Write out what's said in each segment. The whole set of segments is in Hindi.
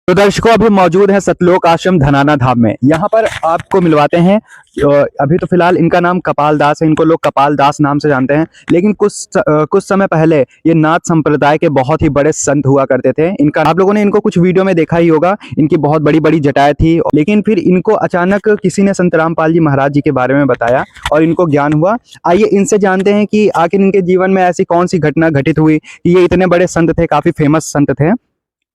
तो दर्शकों अभी मौजूद है सतलोक आश्रम धनाना धाम में। यहाँ पर आपको मिलवाते हैं। अभी तो फिलहाल इनका नाम कपाल दास है, इनको लोग कपाल दास नाम से जानते हैं। लेकिन कुछ समय पहले ये नाथ संप्रदाय के बहुत ही बड़े संत हुआ करते थे। इनका आप लोगों ने इनको कुछ वीडियो में देखा ही होगा, इनकी बहुत बड़ी बड़ी जटाएं थी। लेकिन फिर इनको अचानक किसी ने संत रामपाल जी महाराज जी के बारे में बताया और इनको ज्ञान हुआ। आइए इनसे जानते हैं कि आखिर इनके जीवन में ऐसी कौन सी घटना घटित हुई कि ये इतने बड़े संत थे, काफी फेमस संत थे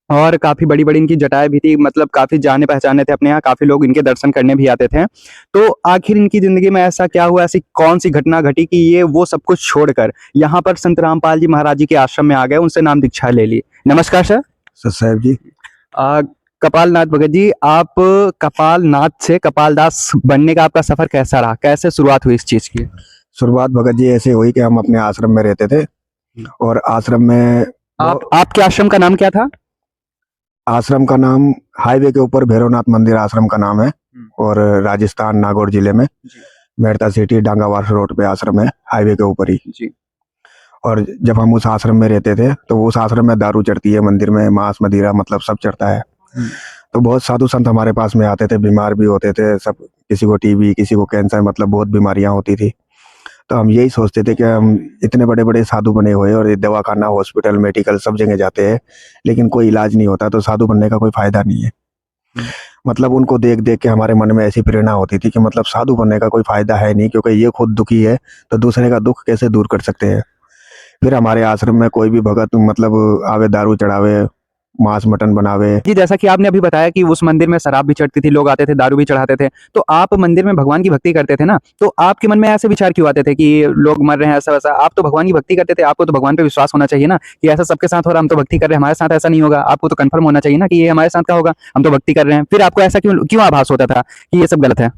और काफी बड़ी बड़ी इनकी जटाएं भी थी। मतलब काफी जाने पहचाने थे अपने यहाँ, काफी लोग इनके दर्शन करने भी आते थे। तो आखिर इनकी जिंदगी में ऐसा क्या हुआ, ऐसी कौन सी घटना घटी कि ये वो सब कुछ छोड़कर यहाँ पर संत रामपाल जी महाराज जी के आश्रम में आ गए, उनसे नाम दीक्षा ले ली। नमस्कार सर। साहब जी। कपाल नाथ भगत जी, आप कपाल नाथ से कपाल दास बनने का आपका सफर कैसा रहा, कैसे शुरुआत हुई इस चीज की? शुरुआत भगत जी ऐसे हुई कि हम अपने आश्रम में रहते थे और आश्रम में आपके आश्रम का नाम क्या था? आश्रम का नाम हाईवे के ऊपर भैरवनाथ मंदिर आश्रम का नाम है और राजस्थान नागौर जिले में मेड़ता सिटी डांगावास रोड पे आश्रम है, हाईवे के ऊपर ही जी। और जब हम उस आश्रम में रहते थे तो उस आश्रम में दारू चढ़ती है, मंदिर में मांस मदिरा मतलब सब चढ़ता है। तो बहुत साधु संत हमारे पास में आते थे, बीमार भी होते थे सब, किसी को टीबी, किसी को कैंसर, मतलब बहुत बीमारियां होती थी। तो हम यही सोचते थे कि हम इतने बड़े बड़े साधु बने हुए और ये दवाखाना, हॉस्पिटल, मेडिकल सब जगह जाते हैं लेकिन कोई इलाज नहीं होता, तो साधु बनने का कोई फायदा नहीं है। मतलब उनको देख देख के हमारे मन में ऐसी प्रेरणा होती थी कि मतलब साधु बनने का कोई फायदा है नहीं, क्योंकि ये खुद दुखी है तो दूसरे का दुख कैसे दूर कर सकते हैं। फिर हमारे आश्रम में कोई भी भगत मतलब आवे, दारू चढ़ावे, मांस मटन बनावे। जी, जैसा कि आपने अभी बताया कि उस मंदिर में शराब भी चढ़ती थी, लोग आते थे, दारू भी चढ़ाते थे, तो आप मंदिर में भगवान की भक्ति करते थे ना, तो आपके मन में ऐसे विचार क्यों आते थे कि लोग मर रहे हैं ऐसा वैसा? आप तो भगवान की भक्ति करते थे, आपको तो भगवान पे विश्वास होना चाहिए ना कि ऐसा सबके साथ हो रहा है, हम तो भक्ति कर रहे हैं, हमारे साथ ऐसा नहीं होगा। आपको तो कंफर्म होना चाहिए ना कि ये हमारे साथ का होगा, हम तो भक्ति कर रहे हैं। फिर आपको ऐसा क्यों क्यों आभास होता था कि ये सब गलत है?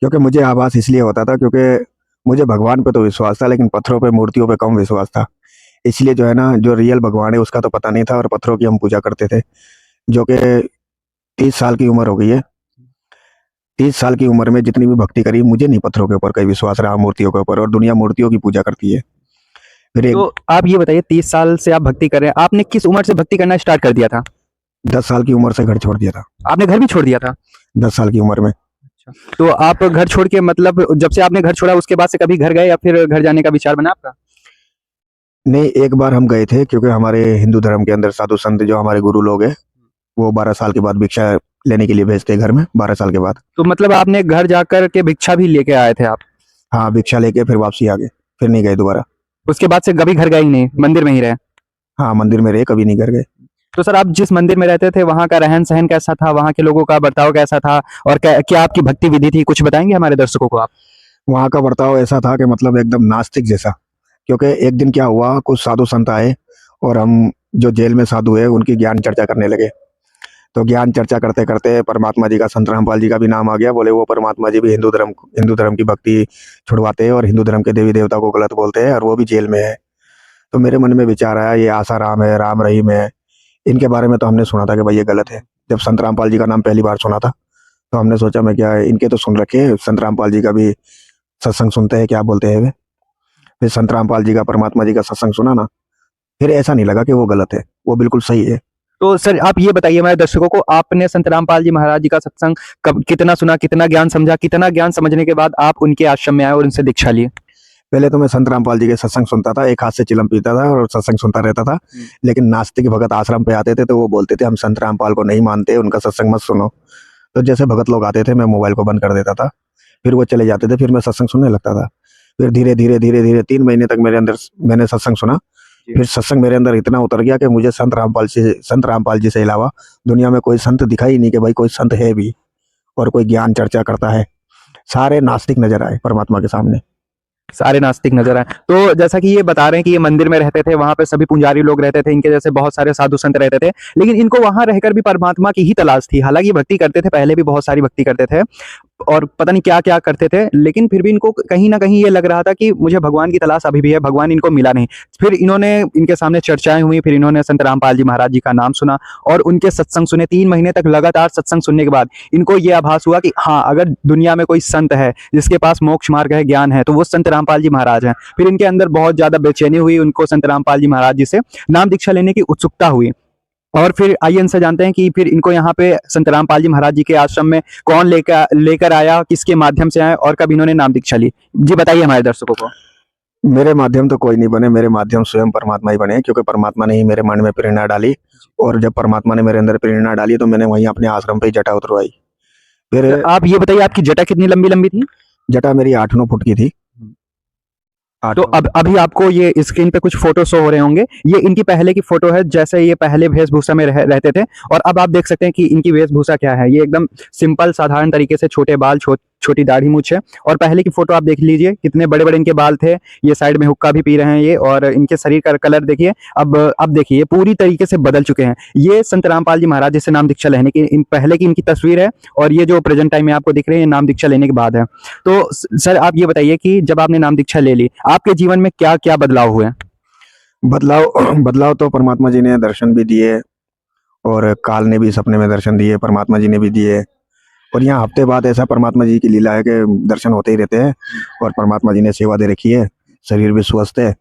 क्योंकि मुझे आभास इसलिए होता था क्योंकि मुझे भगवान पे तो विश्वास था लेकिन पत्थरों पे, मूर्तियों पे कम विश्वास था। इसलिए जो है ना, जो रियल भगवान है उसका तो पता नहीं था और पत्थरों की हम पूजा करते थे। जो कि 30 साल की उम्र हो गई है, 30 साल की उम्र में जितनी भी भक्ति करी, मुझे नहीं पत्थरों के ऊपर कहीं विश्वास रहा, मूर्तियों के ऊपर, और दुनिया मूर्तियों की पूजा करती है। फिर तो आप ये बताइए, 30 साल से आप भक्ति कर रहे हैं, आपने किस उम्र से भक्ति करना स्टार्ट कर दिया था? 10 साल की उम्र से घर छोड़ दिया था। आपने घर भी छोड़ दिया था? 10 साल की उम्र में। तो आप घर छोड़ के, मतलब जब से आपने घर छोड़ा उसके बाद से कभी घर गए या फिर घर जाने का विचार बना आपका? नहीं, एक बार हम गए थे क्योंकि हमारे हिंदू धर्म के अंदर साधु संत जो हमारे गुरु लोग हैं वो 12 साल के बाद भिक्षा लेने के लिए भेजते हैं घर में, 12 साल के बाद। तो मतलब आपने घर जाकर के भिक्षा भी लेके आए थे आप? हाँ, भिक्षा लेके फिर वापसी आ गए, फिर नहीं गए दोबारा। उसके बाद से कभी घर गए ही नहीं, मंदिर में ही रहे? हाँ, मंदिर में रहे, कभी नहीं घर गए। तो सर, आप जिस मंदिर में रहते थे वहाँ का रहन सहन कैसा था, वहाँ के लोगों का बर्ताव कैसा था और क्या आपकी भक्ति विधि थी, कुछ बताएंगे हमारे दर्शकों को आप? वहाँ का बर्ताव ऐसा था कि मतलब एकदम नास्तिक जैसा। क्योंकि एक दिन क्या हुआ, कुछ साधु संत आए और हम जो जेल में साधु है उनकी ज्ञान चर्चा करने लगे। तो ज्ञान चर्चा करते करते परमात्मा जी का, संत रामपाल जी का भी नाम आ गया। बोले वो परमात्मा जी भी हिंदू धर्म की भक्ति छुड़वाते हैं और हिंदू धर्म के देवी देवता को गलत बोलते हैं और वो भी जेल में है। तो मेरे मन में विचार आया, ये आसा राम है, राम रहीम है, इनके बारे में तो हमने सुना था कि भाई ये गलत है। जब संत रामपाल जी का नाम पहली बार सुना था तो हमने सोचा मैं क्या, इनके तो सुन रखे, संत रामपाल जी का भी सत्संग सुनते हैं, क्या बोलते हैं वे। फिर संत रामपाल जी का, परमात्मा जी का सत्संग सुना ना, फिर ऐसा नहीं लगा कि वो गलत है, वो बिल्कुल सही है। तो सर, आप ये बताइए हमारे दर्शकों को, आपने संत रामपाल जी महाराज जी का सत्संग कब, कितना सुना, कितना ज्ञान समझा, कितना ज्ञान समझने के बाद आप उनके आश्रम में आए और उनसे दीक्षा लिए? पहले तो मैं संत रामपाल जी के सत्संग सुनता था, एक हाथ से चिलम पीता था और सत्संग सुनता रहता था। लेकिन नास्तिक भगत आश्रम पे आते थे तो वो बोलते थे हम संत रामपाल को नहीं मानते, उनका सत्संग मत सुनो। तो जैसे भगत लोग आते थे मैं मोबाइल को बंद कर देता था, फिर वो चले जाते थे, फिर मैं सत्संग सुनने लगता था। फिर धीरे धीरे धीरे धीरे 3 महीने तक मेरे अंदर मैंने सत्संग सुना। फिर सत्संग मेरे अंदर इतना उतर गया कि मुझे संत रामपाल जी से अलावा दुनिया में कोई संत दिखा ही नहीं कि भाई कोई संत है भी और कोई ज्ञान चर्चा करता है। सारे नास्तिक नजर आए परमात्मा के सामने। सारे नास्तिक नजर आए। तो जैसा कि ये बता रहे हैं कि ये मंदिर में रहते थे, वहां पे सभी पुजारी लोग रहते थे, इनके जैसे बहुत सारे साधु संत रहते थे, लेकिन इनको वहां रहकर भी परमात्मा की ही तलाश थी। हालांकि भक्ति करते थे, पहले भी बहुत सारी भक्ति करते थे और पता नहीं क्या क्या करते थे, लेकिन फिर भी इनको कहीं ना कहीं ये लग रहा था कि मुझे भगवान की तलाश अभी भी है, भगवान इनको मिला नहीं। फिर इनके सामने चर्चाएं हुई, फिर इन्होंने संत रामपाल जी महाराज जी का नाम सुना और उनके सत्संग सुने। 3 महीने तक लगातार सत्संग सुनने के बाद इनको ये आभास हुआ कि हाँ, अगर दुनिया में कोई संत है जिसके पास मोक्ष मार्ग है, ज्ञान है, तो वो संत रामपाल जी महाराज हैं। फिर इनके अंदर बहुत ज्यादा बेचैनी हुई, उनको संत रामपाल जी महाराज जी से नाम दीक्षा लेने की उत्सुकता हुई और फिर आइए इनसे जानते हैं कि फिर इनको यहाँ पे संत रामपाल जी महाराज जी के आश्रम में कौन लेकर लेकर आया, किसके माध्यम से आए और कब इन्होंने नाम दीक्षा ली। जी बताइए हमारे दर्शकों को। मेरे माध्यम तो कोई नहीं बने, मेरे माध्यम स्वयं परमात्मा ही बने, क्योंकि परमात्मा ने ही मेरे मन में प्रेरणा डाली। और जब परमात्मा ने मेरे अंदर प्रेरणा डाली तो मैंने वहीं अपने आश्रम पे ही जटा उतरवाई। फिर तो आप ये बताइए आपकी जटा कितनी लंबी लंबी थी। जटा मेरी 8-9 फुट की थी। तो अब अभी आपको ये स्क्रीन पे कुछ फोटो शो हो रहे होंगे, ये इनकी पहले की फोटो है, जैसे ये पहले वेशभूषा में रहते थे। और अब आप देख सकते हैं कि इनकी वेशभूषा क्या है। ये एकदम सिंपल साधारण तरीके से छोटे बाल, छोटी दाढ़ी मूछ है। और पहले की फोटो आप देख लीजिए, कितने बड़े बड़े इनके बाल थे। ये साइड में हुक्का भी पी रहे हैं ये, और इनके शरीर का कलर देखिए। अब देखिए ये पूरी तरीके से बदल चुके हैं। ये संत रामपाल जी महाराज जिससे नाम दीक्षा लेने की पहले की इनकी तस्वीर है, और ये जो प्रेजेंट टाइम में आपको दिख रहे हैं, ये नाम दीक्षा लेने के बाद है। तो सर आप ये बताइए कि जब आपने नाम दीक्षा ले ली, आपके जीवन में क्या क्या बदलाव हुए। बदलाव बदलाव तो परमात्मा जी ने दर्शन भी दिए, और काल ने भी सपने में दर्शन दिए, परमात्मा जी ने भी दिए। और यहाँ हफ्ते बाद ऐसा परमात्मा जी की लीला है कि दर्शन होते ही रहते हैं। और परमात्मा जी ने सेवा दे रखी है, शरीर भी स्वस्थ है,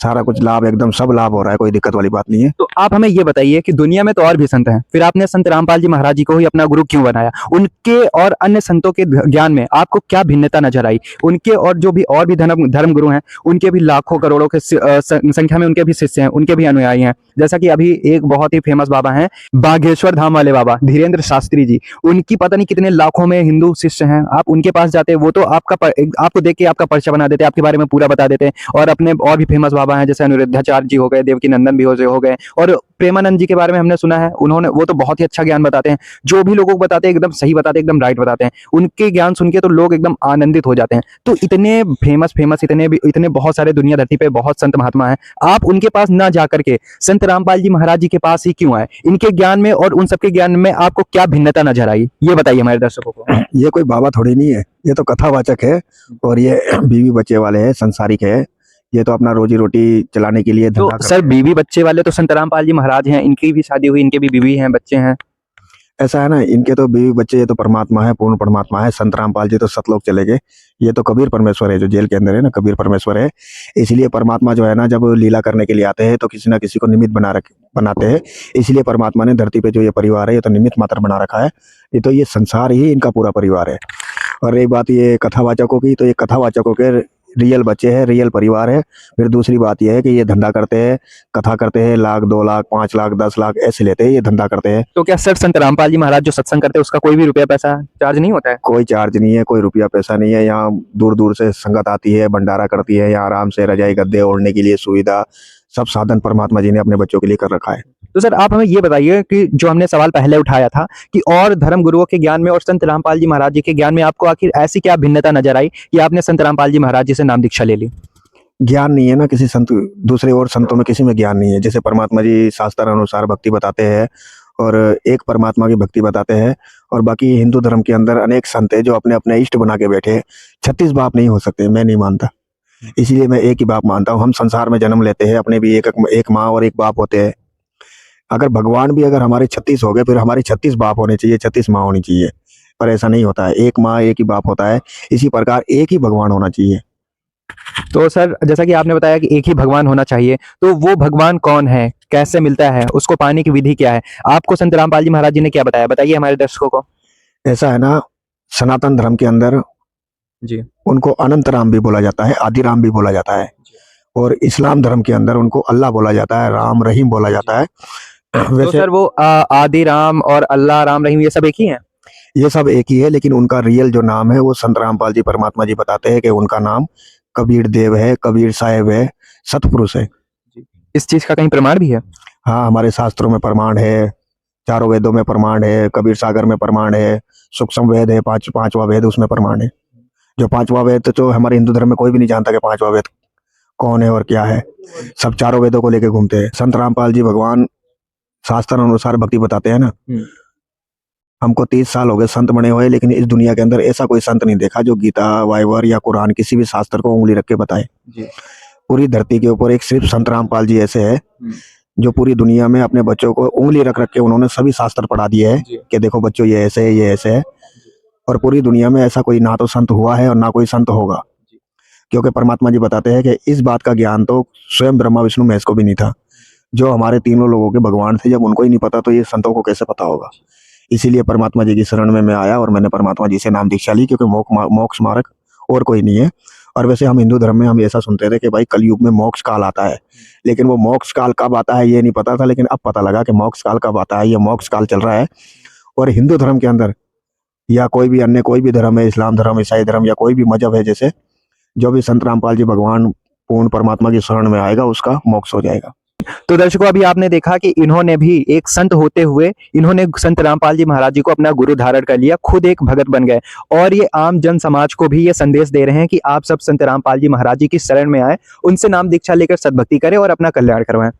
सारा कुछ लाभ, एकदम सब लाभ हो रहा है, कोई दिक्कत वाली बात नहीं है। तो आप हमें ये बताइए कि दुनिया में तो और भी संत हैं, फिर आपने संत रामपाल जी महाराज जी को ही अपना गुरु क्यों बनाया। उनके और अन्य संतों के ज्ञान में आपको क्या भिन्नता नजर आई। उनके और जो भी और भी धर्म गुरु हैं, उनके भी लाखों करोड़ों के संख्या में उनके भी शिष्य हैं, उनके भी अनुयायी हैं। जैसा कि अभी एक बहुत ही फेमस बाबा हैं, बागेश्वर धाम वाले बाबा धीरेन्द्र शास्त्री जी। उनकी पता नहीं कितने लाखों में हिंदू शिष्य हैं। आप उनके पास जाते हैं, वो तो आपको देख के आपका परिचय बना देते हैं, आपके बारे में पूरा बता देते हैं। और अपने और भी फेमस बाबा हैं, जैसे अनिरुद्धाचार्य जी हो गए, देवकी नंदन भी हो गए, और प्रेमानंद जी के बारे में हमने सुना है, वो तो बहुत ही अच्छा ज्ञान बताते हैं। जो भी लोगों को बताते हैं एकदम सही बताते हैं, एकदम राइट बताते हैं। उनके ज्ञान सुन के तो लोग एकदम आनंदित हो जाते हैं। तो इतने फेमस इतने बहुत सारे दुनिया धरती पे बहुत संत महात्मा हैं, आप उनके पास ना जाकर के संत रामपाल जी महाराज जी के पास ही क्यों आए। इनके ज्ञान में और उन सबके ज्ञान में आपको क्या भिन्नता नजर आई, ये बताइए हमारे दर्शकों को। ये कोई बाबा थोड़ी नहीं है, ये तो कथावाचक है, और ये बीवी बच्चे वाले हैं, संसारिक है। ये तो अपना रोजी रोटी चलाने के लिए तो धंधा सर बीवी बच्चे वाले तो संत रामपाल जी महाराज हैं, इनकी भी शादी हुई, इनके भी बीवी हैं, बच्चे हैं। ऐसा है ना, इनके तो बीवी बच्चे, ये तो परमात्मा है, पूर्ण परमात्मा है। संत रामपाल जी तो सतलोक चले गए। ये तो कबीर परमेश्वर है, जो जेल के अंदर है ना, कबीर परमेश्वर है। इसलिए परमात्मा जो है ना, जब लीला करने के लिए आते हैं तो किसी ना किसी को निमित्त बनाते हैं। इसलिए परमात्मा ने धरती पे जो ये परिवार है, ये तो निमित्त मात्र बना रखा है। ये तो ये संसार ही इनका पूरा परिवार है। और एक बात ये कथावाचकों की, तो ये कथावाचकों के रियल बच्चे हैं, रियल परिवार है। फिर दूसरी बात यह है कि ये धंधा करते हैं, कथा करते हैं, 1 लाख 2 लाख 5 लाख 10 लाख ऐसे लेते हैं, ये धंधा करते हैं। तो क्या सर संत रामपाल जी महाराज जो सत्संग करते हैं उसका कोई भी रुपया पैसा चार्ज नहीं होता है। कोई चार्ज नहीं है, कोई रुपया पैसा नहीं है। यहाँ दूर दूर से संगत आती है, भंडारा करती है, यहाँ आराम से रजाई गद्दे ओढ़ने के लिए सुविधा, सब साधन परमात्मा जी ने अपने बच्चों के लिए कर रखा है। तो सर आप हमें ये बताइए कि जो हमने सवाल पहले उठाया था कि और धर्म गुरुओं के ज्ञान में और संत रामपाल जी महाराज जी के ज्ञान में आपको आखिर ऐसी क्या भिन्नता नजर आई कि आपने संत रामपाल जी महाराज जी से नाम दीक्षा ले ली। ज्ञान नहीं है ना किसी संत, दूसरे और संतों में किसी में ज्ञान नहीं है। जैसे परमात्मा जी शास्त्र अनुसार भक्ति बताते हैं, और एक परमात्मा की भक्ति बताते हैं। और बाकी हिंदू धर्म के अंदर अनेक संत है जो अपने अपने इष्ट बना के बैठे हैं। 36 बाप नहीं हो सकते, मैं नहीं मानता। इसीलिए मैं एक ही बाप मानता हूँ। हम संसार में जन्म लेते हैं, अपने भी एक माँ और एक बाप होते हैं। अगर भगवान भी अगर हमारे 36 हो गए, फिर हमारी 36 बाप होने चाहिए, 36 माँ होनी चाहिए। पर ऐसा नहीं होता है, एक माँ एक ही बाप होता है। इसी प्रकार एक ही भगवान होना चाहिए। तो सर जैसा कि आपने बताया कि एक ही भगवान होना चाहिए, तो वो भगवान कौन है, कैसे मिलता है, उसको पाने की विधि क्या है, आपको संत रामपाल जी महाराज जी ने क्या बताया, बताइए हमारे दर्शकों को। ऐसा है ना, सनातन धर्म के अंदर जी उनको अनंत राम भी बोला जाता है, आदि राम भी बोला जाता है। और इस्लाम धर्म के अंदर उनको अल्लाह बोला जाता है, राम रहीम बोला जाता है। तो वैसे सर वो आदि राम और अल्लाह राम रहीम ये सब एक ही हैं। ये सब एक ही है, लेकिन उनका रियल जो नाम है वो संत रामपाल जी परमात्मा जी बताते हैं कि उनका नाम कबीर देव है, कबीर साहेब है, सतपुरुष है। इस चीज का कहीं प्रमाण भी है। हाँ, हमारे शास्त्रों में प्रमाण है, चारों वेदों में प्रमाण है, कबीर सागर में प्रमाण है, सूक्ष्म वेद है, पांचवा वेद, उसमें प्रमाण है। जो पांचवा वेद तो हमारे हिंदू धर्म में कोई भी नहीं जानता कि पांचवा वेद कौन है और क्या है। सब चारों वेदों को लेके घूमते हैं। संत रामपाल जी भगवान शास्त्र अनुसार भक्ति बताते हैं ना। हमको 30 साल हो गए संत बने हुए, लेकिन इस दुनिया के अंदर ऐसा कोई संत नहीं देखा जो गीता, बाइबल या कुरान किसी भी शास्त्र को उंगली रख के बताए। पूरी धरती के ऊपर एक सिर्फ संत रामपाल जी ऐसे है जो पूरी दुनिया में अपने बच्चों को उंगली रख रख के उन्होंने सभी शास्त्र पढ़ा दिए है कि देखो बच्चों ये ऐसे है, ये ऐसे है। और पूरी दुनिया में ऐसा कोई ना तो संत हुआ है और ना कोई संत होगा, क्योंकि परमात्मा जी बताते हैं कि इस बात का ज्ञान तो स्वयं ब्रह्मा विष्णु महेश को भी नहीं था। जो हमारे तीनों लोगों के भगवान थे, जब उनको ही नहीं पता तो ये संतों को कैसे पता होगा। इसीलिए परमात्मा जी की शरण में मैं आया और मैंने परमात्मा जी से नाम दीक्षा ली, क्योंकि मोक्ष मार्ग और कोई नहीं है। और वैसे हम हिंदू धर्म में हम ऐसा सुनते थे कि भाई कलयुग में मोक्ष काल आता है, लेकिन वो मोक्ष काल कब आता है ये नहीं पता था। लेकिन अब पता लगा कि मोक्ष काल कब आता है, ये मोक्ष काल चल रहा है। और हिंदू धर्म के अंदर या कोई भी अन्य कोई भी धर्म है, इस्लाम धर्म, ईसाई धर्म या कोई भी मजहब है, जैसे जो भी संत रामपाल जी भगवान पूर्ण परमात्मा की शरण में आएगा उसका मोक्ष हो जाएगा। तो दर्शकों, अभी आपने देखा कि इन्होंने भी एक संत होते हुए इन्होंने संत रामपाल जी महाराज जी को अपना गुरु धारण कर लिया, खुद एक भगत बन गए और ये आम जन समाज को भी ये संदेश दे रहे हैं कि आप सब संत रामपाल जी महाराज जी की शरण में आए, उनसे नाम दीक्षा लेकर सद्भक्ति करें और अपना कल्याण करवाएं।